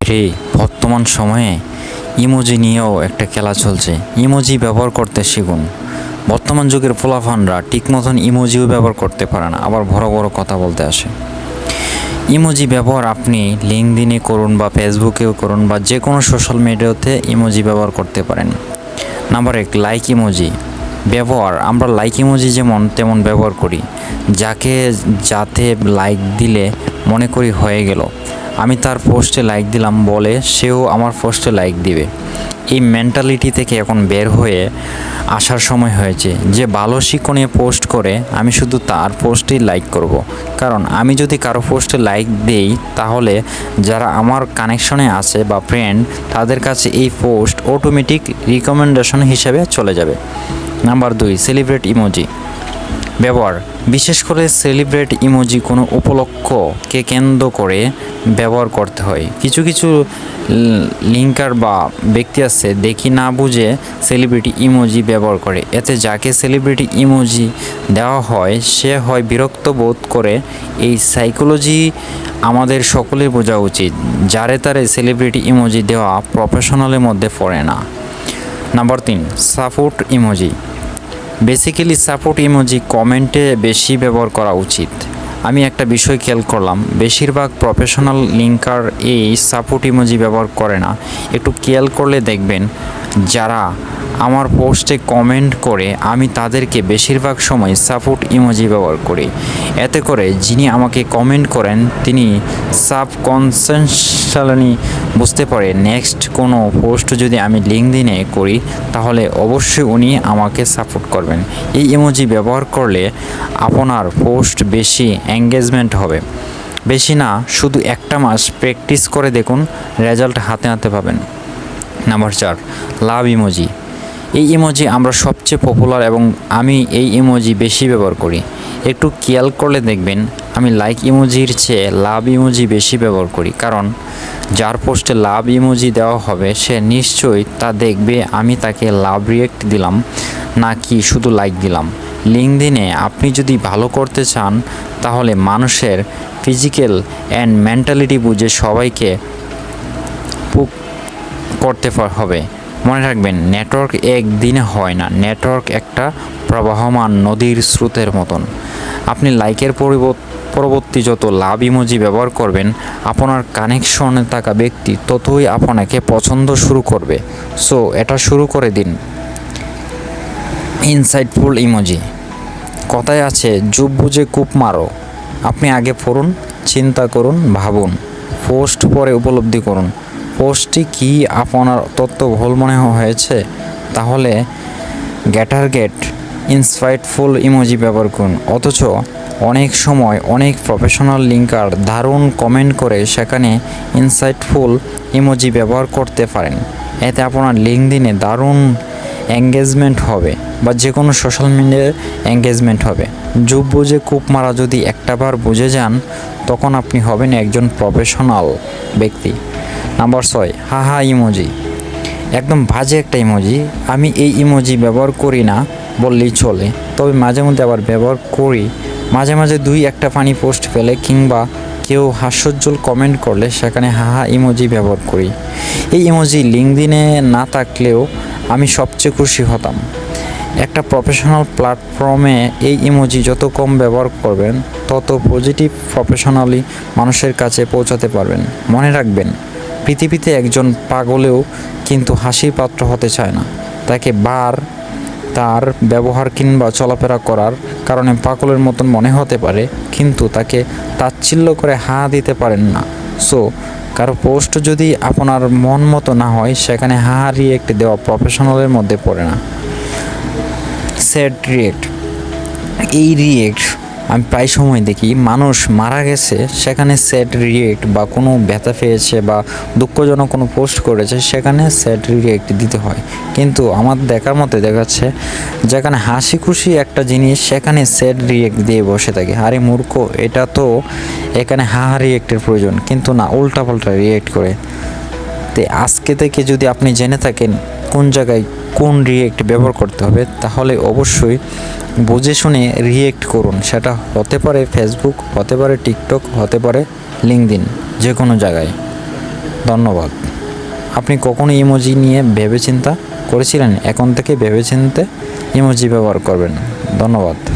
রে বর্তমান সময়ে ইমোজি নিয়েও একটা খেলা চলছে। ইমোজি ব্যবহার করতে শিখুন। বর্তমান যুগের পোলাপানরা ঠিক মতন ইমোজিও ব্যবহার করতে পারে না, আবার বড় বড় কথা বলতে আসে। ইমোজি ব্যবহার আপনি লিঙ্কডইনে করুন বা ফেসবুকেও করুন বা যে কোনো সোশ্যাল মিডিয়াতে ইমোজি ব্যবহার করতে পারেন। নাম্বার 1, লাইক ইমোজি ব্যবহার। আমরা লাইক ইমোজি যেমন তেমন ব্যবহার করি, যাতে লাইক দিলে মনে করি হয়ে গেল, আমি তার পোস্টে লাইক দিলাম বলে সেও আমার পোস্টে লাইক দিবে। এই মেন্টালিটি থেকে এখন বের হয়ে আসার সময় হয়েছে। যে ভালো শিক্ষণীয় পোস্ট করে আমি শুধু তার পোস্টেই লাইক করব। কারণ আমি যদি কারো পোস্টে লাইক দেই তাহলে যারা আমার কানেকশনে আছে বা ফ্রেন্ড, তাদের কাছে এই পোস্ট অটোমেটিক রিকমেন্ডেশন হিসেবে চলে যাবে। নাম্বার 2, সেলিব্রেট ইমোজি ব্যবহার। বিশেষ করে সেলিব্রেট ইমোজি কোনো উপলক্ষকে কেন্দ্র করে ব্যবহার করতে হয়। কিছু কিছু লিঙ্কার বা ব্যক্তি আছে দেখি না বুঝে সেলিব্রিটি ইমোজি ব্যবহার করে। এতে যাকে সেলিব্রিটি ইমোজি দেওয়া হয় সে হয় বিরক্ত বোধ করে। এই সাইকোলজি আমাদের সকলের বোঝা উচিত। যারে তারে সেলিব্রিটি ইমোজি দেওয়া প্রফেশনালের মধ্যে পড়ে না। Number 3, support emoji. Basically support emoji কমেন্টে বেশি ব্যবহার করা উচিত। আমি একটা বিষয় খেয়াল করলাম, বেশিরভাগ প্রফেশনাল লিঙ্কার এই সাপোর্ট ইমোজি ব্যবহার করে না। একটু খেয়াল করলে দেখবেন যারা আমার পোস্টে কমেন্ট করে আমি তাদেরকে বেশিরভাগ সময় সাপোর্ট ইমোজি ব্যবহার করি। এতে করে যিনি আমাকে কমেন্ট করেন তিনি সাবকনসিয়াসলি বুঝতে পারে নেক্সট কোনো পোস্ট যদি আমি লিঙ্কডইনে করি তাহলে অবশ্যই উনি আমাকে সাপোর্ট করবেন। এই ইমোজি ব্যবহার করলে আপনার পোস্ট বেশি এঙ্গেজমেন্ট হবে। বেশি না, শুধু একটা মাস প্র্যাকটিস করে দেখুন, রেজাল্ট হাতে হাতে পাবেন। নাম্বার 4, লাভ ইমোজি। এই ইমোজি আমরা সবচেয়ে পপুলার এবং আমি এই ইমোজি বেশি ব্যবহার করি। একটু খেয়াল করলে দেখবেন আমি লাইক ইমোজির চেয়ে লাভ ইমোজি বেশি ব্যবহার করি। কারণ যার পোস্টে লাভ ইমোজি দেওয়া হবে সে নিশ্চয়ই তা দেখবে আমি তাকে লাভ রিয়েক্ট দিলাম নাকি শুধু লাইক দিলাম। লিঙ্কডইনে আপনি যদি ভালো করতে চান তাহলে মানুষের ফিজিক্যাল অ্যান্ড মেন্টালিটি বুঝে সবাইকে করতে হবে। মনে রাখবেন, নেটওয়ার্ক একদিনে হয় না। নেটওয়ার্ক একটা প্রবাহমান নদীর স্রোতের মতন। আপনি লাইকের পরবর্তী যত লাভ ইমোজি ব্যবহার করবেন আপনার কানেকশনে থাকা ব্যক্তি ততই আপনাকে পছন্দ শুরু করবে। সো এটা শুরু করে দিন। Insightful emoji. কথায় আছে যুব বুঝে কূপ মারো। আপনি আগে পড়ুন, চিন্তা করুন, ভাবুন, পোস্ট পরে উপলব্ধি করুন পোস্টটি কি আপনার তথ্য ভুল মনে হয়েছে, তাহলে গেট ইনসাইটফুল ইমোজি ব্যবহার করুন। অথচ অনেক সময় অনেক প্রফেশনাল লিঙ্কার দারুণ কমেন্ট করে সেখানে ইনসাইটফুল ইমোজি ব্যবহার করতে পারেন। এতে আপনার লিঙ্কডইনে দারুণ এঙ্গেজমেন্ট হবে বা যে কোনো সোশ্যাল মিডিয়ায় এঙ্গেজমেন্ট হবে। যুব বুঝে কূপ মারা যদি একটাবার বুঝে যান তখন আপনি হবেন একজন প্রফেশনাল ব্যক্তি। নাম্বার 6, হাহা ইমোজি। একদম বাজে একটা ইমোজি। আমি এই ইমোজি ব্যবহার করি না বললেই চলে, তবে মাঝে মধ্যে আবার ব্যবহার করি। মাঝে মাঝে 2-1টা ফানি পোস্ট পেলে কিংবা কেউ হাস্যোজ্জ্বল কমেন্ট করলে সেখানে হাহা ইমোজি ব্যবহার করি। এই ইমোজি লিঙ্কডইনে না থাকলেও আমি সবচেয়ে খুশি হতাম। একটা প্রফেশনাল প্ল্যাটফর্মে এই ইমোজি যত কম ব্যবহার করবেন তত পজিটিভ প্রফেশনালি মানুষের কাছে পৌঁছাতে পারবেন। মনে রাখবেন, পৃথিবীতে একজন পাগলেও কিন্তু হাসির পাত্র হতে চায় না। তাকে তার ব্যবহার কিংবা চলাফেরা করার কারণে পাগলের মতন মনে হতে পারে, কিন্তু তাকে তাচ্ছিল্য করে হা দিতে পারেন না। সো কারো পোস্ট যদি আপনার মন মতো না হয় সেখানে হা রিয়েক্ট দেওয়া প্রফেশনালের মধ্যে পড়ে না। Sad react. এই রিয়েক্ট আমি প্রায় সময় দেখি, মানুষ মারা গেছে সেখানে স্যাড রিয়েক্ট বা কোনো ব্যথা পেয়েছে বা দুঃখজনক কোনো পোস্ট করেছে সেখানে স্যাড রিয়েক্ট দিতে হয়। কিন্তু আমার দেখার মতে দেখাচ্ছে যেখানে হাসি খুশি একটা জিনিস সেখানে স্যাড রিয়েক্ট দিয়ে বসে থাকে। আরে মূর্খ, এটা তো এখানে হা রিয়েক্টের প্রয়োজন, কিন্তু না, উল্টাপাল্টা রিয়েক্ট করে। তো আজকে থেকে যদি আপনি জেনে থাকেন কোন জায়গায় কোন রিয়েক্ট ব্যবহার করতে হবে তাহলে অবশ্যই বুঝে শুনে রিয়েক্ট করুন। সেটা হতে পারে ফেসবুক, হতে পারে টিকটক, হতে পারে লিঙ্কডইন, যে কোনো জায়গায়। ধন্যবাদ। আপনি কখনো ইমোজি নিয়ে ভেবেচিন্তা করেছিলেন? এখন থেকে ভেবেচিন্তে ইমোজি ব্যবহার করবেন। ধন্যবাদ।